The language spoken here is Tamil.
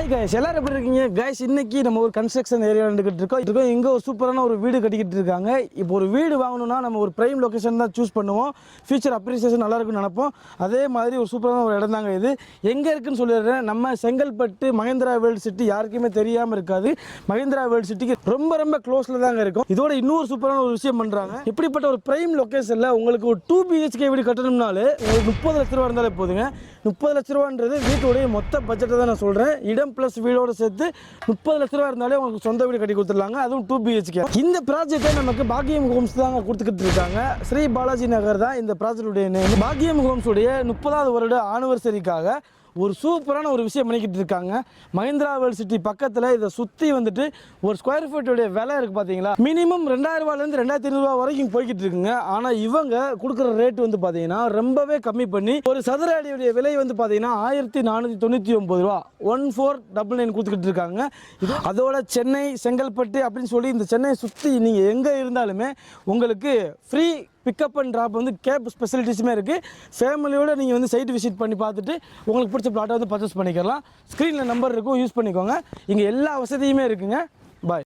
ஹாய் கைஸ், எல்லாரும் எப்படி இருக்கீங்க கைஸ்? இன்னைக்கு நம்ம ஒரு கன்ஸ்ட்ரக்ஷன் ஏரியா இருக்கோம். இங்கே ஒரு சூப்பரான ஒரு வீடு கட்டிக்கிட்டு இருக்காங்க. இப்போ ஒரு வீடு வாங்கணும்னா நம்ம ஒரு பிரைம் லொகேஷன் தான் சூஸ் பண்ணுவோம். ஃபியூச்சர் அப்ரிசியேஷன் நல்லா இருக்குன்னு நினைப்போம். அதே மாதிரி ஒரு சூப்பரான ஒரு இடம் தாங்க இது. எங்கே இருக்குன்னு சொல்லிடுறேன். நம்ம செங்கல்பட்டு மகேந்திரா வேர்ல்டு சிட்டி யாருக்குமே தெரியாமல் இருக்காது. மகேந்திரா வேர்ல்டு சிட்டிக்கு ரொம்ப ரொம்ப க்ளோஸில் தாங்க இருக்கும். இதோட இன்னொரு சூப்பரான ஒரு விஷயம் பண்ணுறாங்க. இப்படிப்பட்ட ஒரு பிரைம் லொகேஷனில் உங்களுக்கு ஒரு 2 BHK வீடு கட்டணும்னாலே உங்களுக்கு 30 லட்ச ரூபா இருந்தாலே போதுங்க. 30 லட்ச ரூபான்றது வீட்டோடைய மொத்த பட்ஜெட்டை தான் நான் சொல்கிறேன். இடம் பிளஸ் வீடோட சேர்த்து 30 லட்ச ரூபா இருந்தாலே உங்களுக்கு சொந்த வீடு கட்டி கொடுத்துடலாங்க. அதுவும் 2 BHK. இந்த ப்ராஜெக்டை நமக்கு பாக்கியம் ஹோம்ஸ் தாங்க கொடுத்துக்கிட்டு இருக்காங்க. ஸ்ரீ பாலாஜி நகர் தான் இந்த ப்ராஜெக்டுடைய நேம். பாக்கியம் ஹோம்ஸ் உடைய 30வது வருட ஆனிவர்சரிக்காக ஒரு சூப்பரான ஒரு விஷயம் பண்ணிக்கிட்டு இருக்காங்க. மகேந்திரா வேர்ல்டு சிட்டி பக்கத்தில் இதை சுற்றி வந்துட்டு ஒரு ஸ்கொயர் ஃபீட்டோடைய விலை இருக்குது பார்த்தீங்களா, மினிமம் 2000 ரூபாயிலேருந்து 2500 ரூபா வரைக்கும் போய்கிட்டு இருக்குங்க. ஆனால் இவங்க கொடுக்குற ரேட் வந்து பார்த்தீங்கன்னா ரொம்பவே கம்மி பண்ணி ஒரு சதுர அடியுடைய விலை வந்து பார்த்தீங்கன்னா 1499 ரூபா 1499 கொடுத்துக்கிட்டு இருக்காங்க. இது அதோட சென்னை செங்கல்பட்டு அப்படின்னு சொல்லி இந்த சென்னையை சுற்றி நீங்கள் எங்கே இருந்தாலுமே உங்களுக்கு ஃப்ரீ பிக்கப் அண்ட் ட்ராப் வந்து கேப் ஸ்பெசிலிட்டிஸுமே இருக்குது. ஃபேமிலியோடு நீங்கள் வந்து சைட் விசிட் பண்ணி பார்த்துட்டு உங்களுக்கு பிடிச்ச பிளாட்டை வந்து பர்ச்சேஸ் பண்ணிக்கலாம். ஸ்க்ரீனில் நம்பர் இருக்கும், யூஸ் பண்ணிக்கோங்க. இங்கே எல்லா வசதியுமே இருக்குங்க.